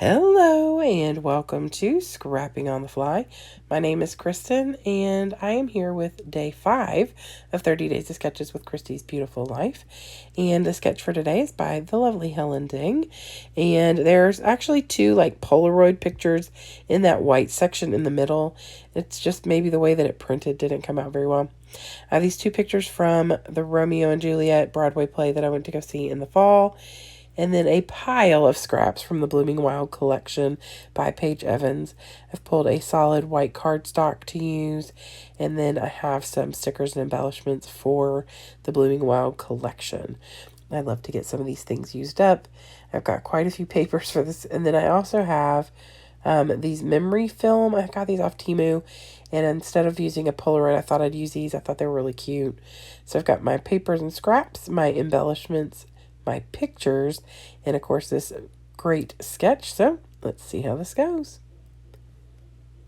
Hello and welcome to Scrapping on the Fly. My name is Kristen and I am here with day 5 of 30 Days of Sketches with Kristy's Beautiful Life. And the sketch for today is by the lovely Helen Ding. And there's actually two Polaroid pictures in that white section in the middle. It's just maybe the way that it printed didn't come out very well. I have these two pictures from the Romeo and Juliet Broadway play that I went to go see in the fall. And then a pile of scraps from the Blooming Wild collection by Paige Evans. I've pulled a solid white cardstock to use, and then I have some stickers and embellishments for the Blooming Wild collection. I'd love to get some of these things used up. I've got quite a few papers for this, and then I also have these memory film. I got these off Temu, and instead of using a Polaroid, I thought I'd use these. I thought they were really cute. So I've got my papers and scraps, my embellishments, my pictures, and of course this great sketch. So let's see how this goes.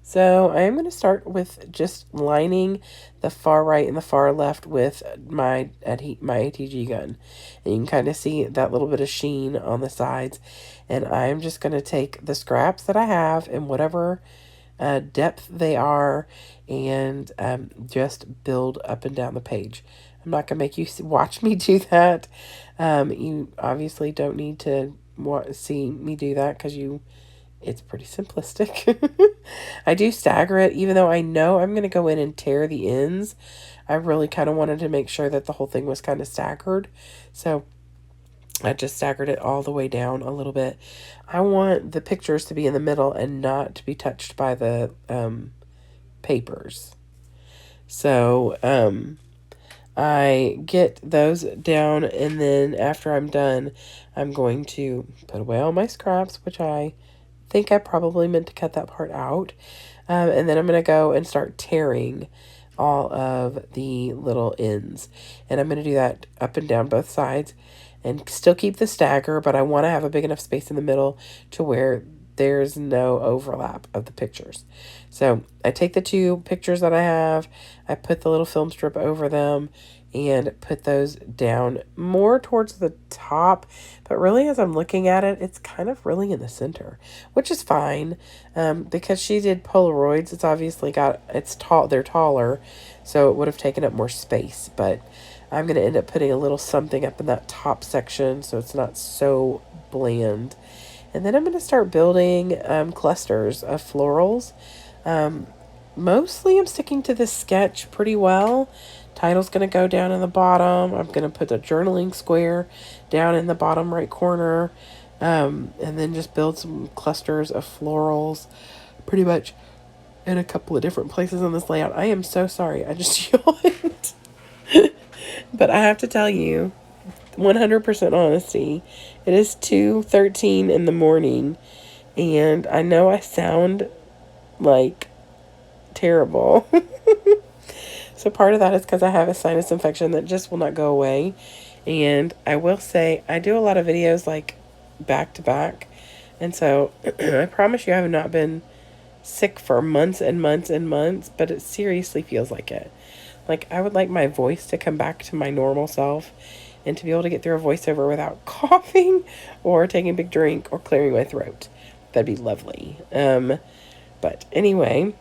So I am going to start with just lining the far right and the far left with my ATG gun. And you can kind of see that little bit of sheen on the sides. And I'm just going to take the scraps that I have in whatever depth they are and just build up and down the page. I'm not going to make you watch me do that. You obviously don't need to see me do that because it's pretty simplistic. I do stagger it, even though I know I'm going to go in and tear the ends. I really kind of wanted to make sure that the whole thing was kind of staggered. So I just staggered it all the way down a little bit. I want the pictures to be in the middle and not to be touched by the papers. So I get those down, and then after I'm done, I'm going to put away all my scraps, which I think I probably meant to cut that part out. And then I'm going to go and start tearing all of the little ends. And I'm going to do that up and down both sides and still keep the stagger, but I want to have a big enough space in the middle to where there's no overlap of the pictures. So I take the two pictures that I have, I put the little film strip over them and put those down more towards the top. But really, as I'm looking at it, it's kind of really in the center, which is fine because she did Polaroids. It's obviously they're taller, so it would have taken up more space. But I'm going to end up putting a little something up in that top section so it's not so bland. And then I'm going to start building clusters of florals. Mostly I'm sticking to this sketch pretty well. Title's going to go down in the bottom. I'm going to put the journaling square down in the bottom right corner. And then just build some clusters of florals pretty much in a couple of different places on this layout. I am so sorry. I just yawned. But I have to tell you, 100% honesty, it is 2:13 in the morning, and I know I sound like terrible. So part of that is because I have a sinus infection that just will not go away. And I will say, I do a lot of videos back to back. And so I promise you I have not been sick for months and months and months, but it seriously feels like it. I would like my voice to come back to my normal self and to be able to get through a voiceover without coughing or taking a big drink or clearing my throat. That'd be lovely. But anyway,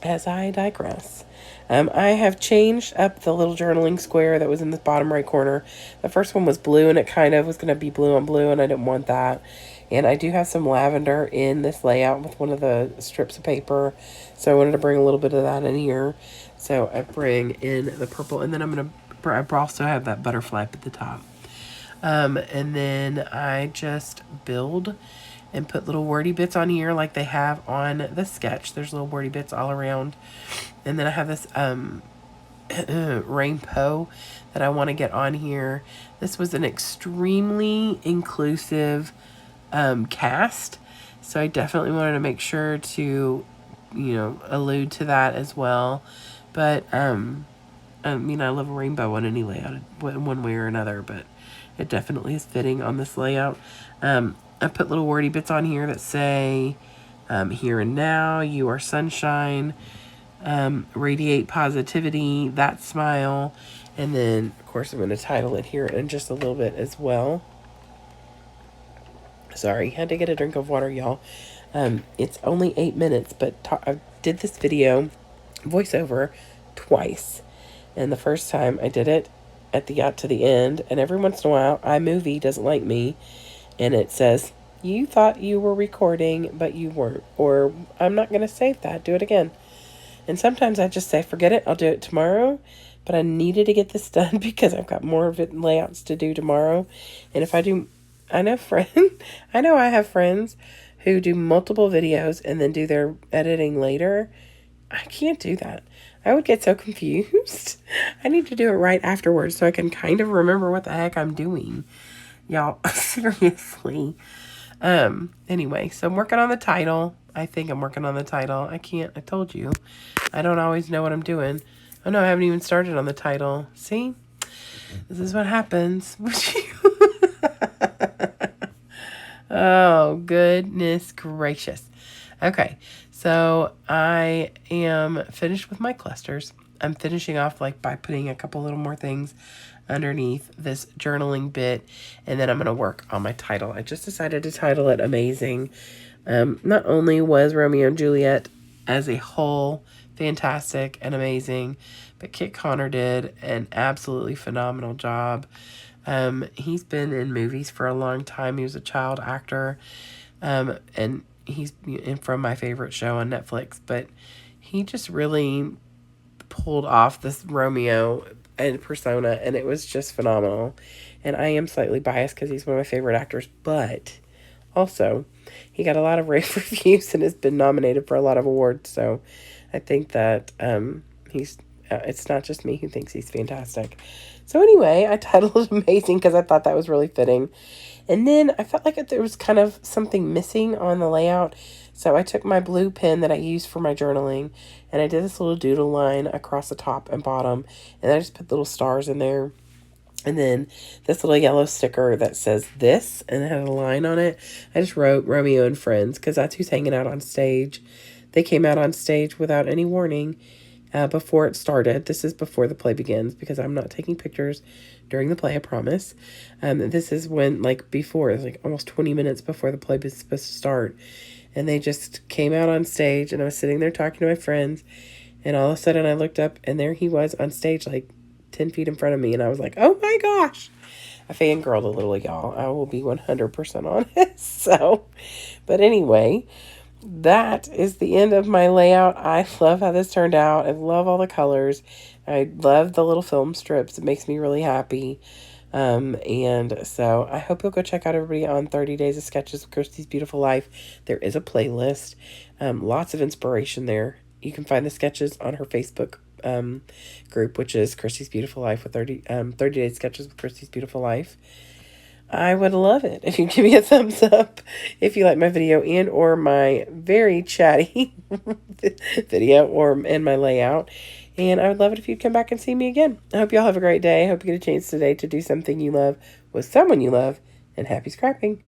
as I digress, I have changed up the little journaling square that was in the bottom right corner. The first one was blue, and it kind of was going to be blue on blue, and I didn't want that. And I do have some lavender in this layout with one of the strips of paper, so I wanted to bring a little bit of that in here. So I bring in the purple, and then I also have that butterfly up at the top. And then I just build and put little wordy bits on here like they have on the sketch. There's little wordy bits all around. And then I have this rainbow that I want to get on here. This was an extremely inclusive cast, so I definitely wanted to make sure to, allude to that as well. But I love a rainbow on any layout, one way or another, but it definitely is fitting on this layout. I put little wordy bits on here that say, here and now, you are sunshine, radiate positivity, that smile. And then, of course, I'm going to title it here in just a little bit as well. Sorry, had to get a drink of water, y'all. It's only 8 minutes, but I did this video voiceover twice. And the first time I did it got to the end, and every once in a while, iMovie doesn't like me, and it says, you thought you were recording, but you weren't. Or, I'm not going to save that. Do it again. And sometimes I just say, forget it. I'll do it tomorrow. But I needed to get this done because I've got more of it layouts to do tomorrow. And if I do, I know I have friends who do multiple videos and then do their editing later. I can't do that. I would get so confused. I need to do it right afterwards so I can kind of remember what the heck I'm doing. Y'all, seriously. Anyway, so I'm working on the title. I think I'm working on the title. I told you. I don't always know what I'm doing. Oh no, I haven't even started on the title. See? This is what happens. Oh, goodness gracious. Okay, so I am finished with my clusters. I'm finishing off by putting a couple little more things underneath this journaling bit, and then I'm going to work on my title. I just decided to title it Amazing. Not only was Romeo and Juliet as a whole fantastic and amazing, but Kit Connor did an absolutely phenomenal job. He's been in movies for a long time. He was a child actor, and he's from my favorite show on Netflix, but he just really pulled off this Romeo and persona, and it was just phenomenal. And I am slightly biased because he's one of my favorite actors, but also he got a lot of rave reviews and has been nominated for a lot of awards, so I think that it's not just me who thinks he's fantastic. So anyway, I titled it Amazing because I thought that was really fitting. And then I felt like there was kind of something missing on the layout. So I took my blue pen that I used for my journaling, and I did this little doodle line across the top and bottom. And I just put little stars in there. And then this little yellow sticker that says this, and it had a line on it. I just wrote Romeo and Friends because that's who's hanging out on stage. They came out on stage without any warning before it started. This is before the play begins because I'm not taking pictures during the play, I promise. This is when, before, almost 20 minutes before the play was supposed to start. And they just came out on stage, and I was sitting there talking to my friends, and all of a sudden I looked up, and there he was on stage, 10 feet in front of me, and I was like, oh my gosh. I fangirled a little, y'all. I will be 100% honest. So, but anyway, that is the end of my layout. I love how this turned out. I love all the colors. I love the little film strips. It makes me really happy. And so I hope you'll go check out everybody on 30 Days of Sketches with Christy's Beautiful Life. There is a playlist. Lots of inspiration there. You can find the sketches on her Facebook group, which is Christy's Beautiful Life with 30 Days Sketches with Christy's Beautiful Life. I would love it if you give me a thumbs up if you like my video and or my very chatty video and my layout. And I would love it if you'd come back and see me again. I hope y'all have a great day. I hope you get a chance today to do something you love with someone you love. And happy scrapping.